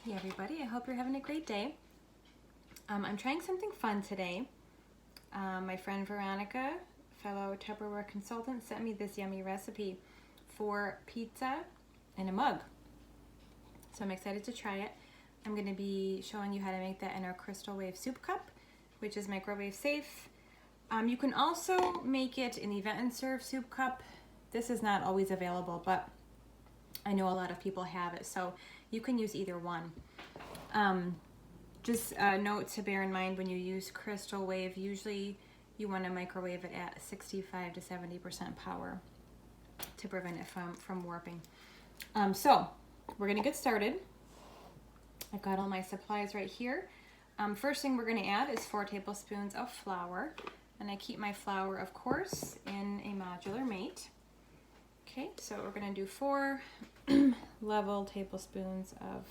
Hey everybody, I hope you're having a great day. I'm trying something fun today. My friend Veronica, fellow Tupperware consultant, sent me this yummy recipe for pizza in a mug. So I'm excited to try it. I'm going to be showing you how to make that in our Crystalwave Soup Cup, which is microwave safe. You can also make it in the event and serve soup cup. This is not always available, but I know a lot of people have it, so you can use either one. Just a note to bear in mind when you use Crystalwave, usually you want to microwave it at 65 to 70% power to prevent it from warping. So we're going to get started. I've got all my supplies right here. First thing we're going to add is 4 tablespoons of flour, and I keep my flour, of course, in a modular mate. Okay, so we're going to do 4 level tablespoons of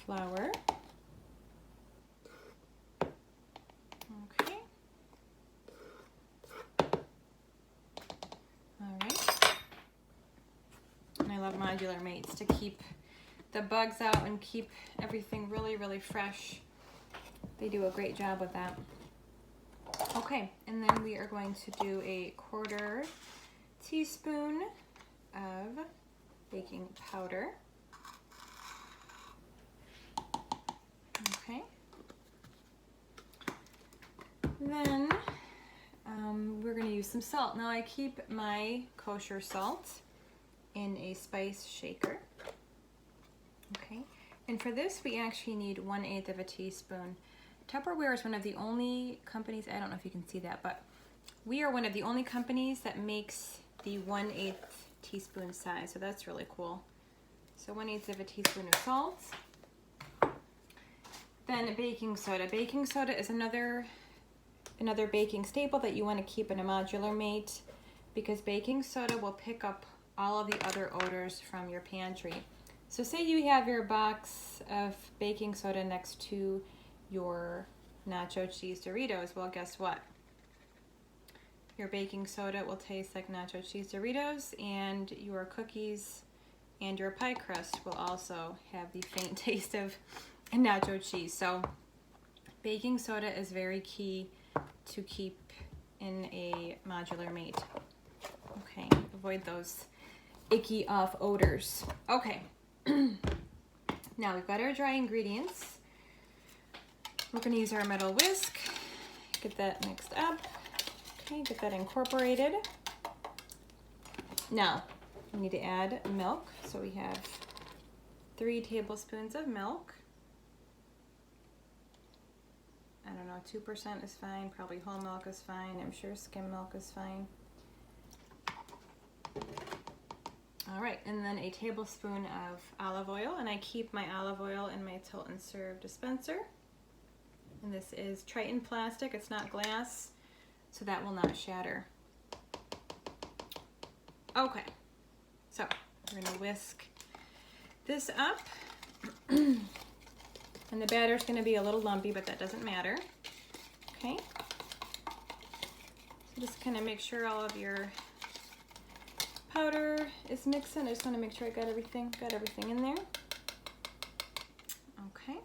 flour. Okay. All right. And I love modular mates to keep the bugs out and keep everything really, really fresh. They do a great job with that. Okay, and then we are going to do a 1/4 teaspoon of baking powder. Okay. Then we're going to use some salt. Now I keep my kosher salt in a spice shaker. Okay. And for this we actually need 1/8 of a teaspoon. Tupperware is one of the only companies, I don't know if you can see that, but we are one of the only companies that makes the 1/8 teaspoon size. So that's really cool. So 1/8 of a teaspoon of salt. Then baking soda. Baking soda is another baking staple that you want to keep in a modular mate because baking soda will pick up all of the other odors from your pantry. So say you have your box of baking soda next to your nacho cheese Doritos. Well, guess what? Your baking soda will taste like nacho cheese Doritos, and your cookies and your pie crust will also have the faint taste of nacho cheese. So baking soda is very key to keep in a modular mate. Okay, avoid those icky off odors. Okay, now we've got our dry ingredients. We're going to use our metal whisk, get that mixed up. Okay, get that incorporated. Now, we need to add milk. So we have 3 tablespoons of milk. I don't know, 2% is fine. Probably whole milk is fine. I'm sure skim milk is fine. All right, and then a tablespoon of olive oil. And I keep my olive oil in my tilt and serve dispenser. And this is Triton plastic. It's not glass, so that will not shatter. Okay, so we're going to whisk this up. And the batter is going to be a little lumpy, but that doesn't matter. Okay. So just kind of make sure all of your powder is mixing. I just want to make sure I got everything in there. Okay.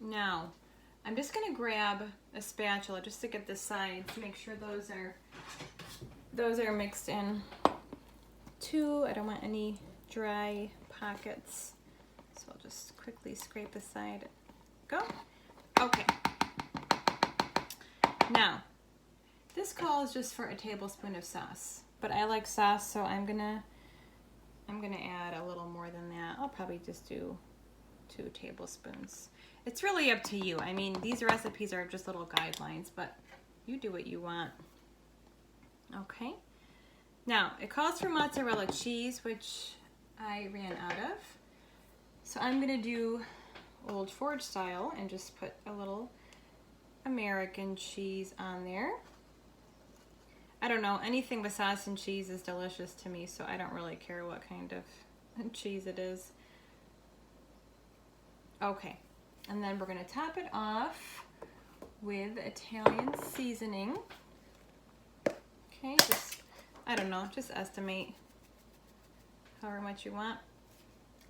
Now, I'm just going to grab a spatula just to get the sides, make sure those are mixed in too. I don't want any dry pockets. So I'll just quickly scrape the side. Go. Okay. Now, this calls just for a tablespoon of sauce, but I like sauce, so I'm gonna add a little more than that. I'll probably just do 2 tablespoons. It's really up to you. I mean, these recipes are just little guidelines, but you do what you want. Okay. Now, it calls for mozzarella cheese, which I ran out of. So I'm going to do Old Forge style and just put a little American cheese on there. I don't know, anything with sauce and cheese is delicious to me, so I don't really care what kind of cheese it is. Okay, and then we're going to top it off with Italian seasoning. Okay, just, I don't know, just estimate however much you want.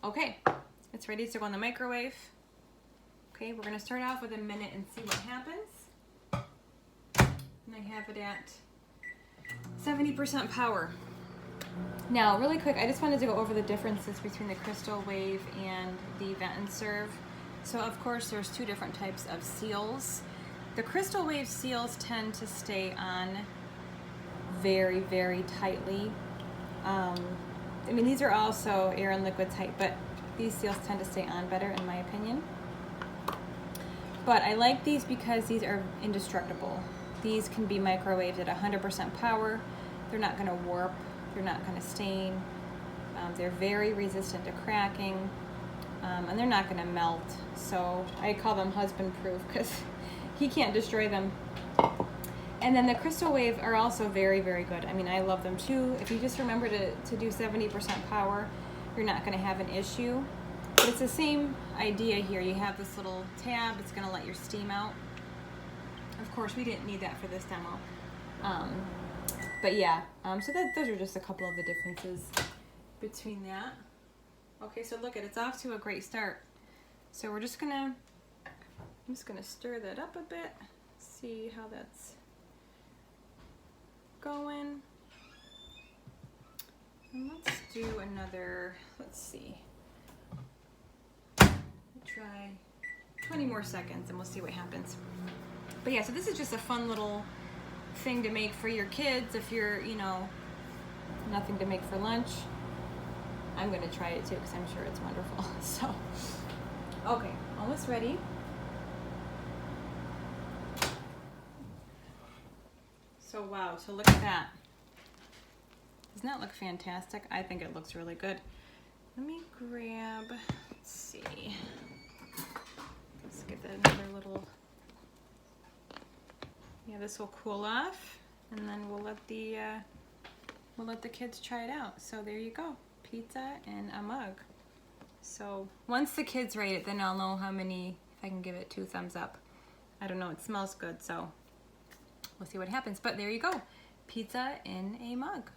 Okay, It's ready to go in the microwave. Okay, we're gonna start off with a minute and see what happens. And I have it at 70% power. Now, really quick, I just wanted to go over the differences between the Crystalwave and the Vent and Serve. So, of course, there's two different types of seals. The Crystalwave seals tend to stay on very, very tightly. I mean, these are also air and liquid tight, but these seals tend to stay on better, in my opinion. But I like these because these are indestructible. These can be microwaved at 100% power. They're not going to warp. They're not going to stain. They're very resistant to cracking, and they're not going to melt. So I call them husband-proof because he can't destroy them. And then the Crystalwave are also very, very good. I mean, I love them too. If you just remember to do 70% power, you're not going to have an issue. But it's the same idea here. You have this little tab. It's going to let your steam out. Of course, we didn't need that for this demo. But yeah, so those are just a couple of the differences between that. Okay, so look it's off to a great start. So I'm just gonna stir that up a bit, see how that's going. And let's do another, let's see. Try 20 more seconds and we'll see what happens. But yeah, so this is just a fun little thing to make for your kids if you're, you know, nothing to make for lunch. I'm gonna try it too because I'm sure it's wonderful. So, okay, almost ready. So wow, so look at that. Doesn't that look fantastic? I think it looks really good. Let me grab, let's see. Let's get that another little, yeah, this will cool off and then we'll let the kids try it out. So there you go, pizza in a mug. So once the kids rate it, then I'll know how many, if I can give it 2 thumbs up. I don't know, it smells good, so we'll see what happens. But there you go, pizza in a mug.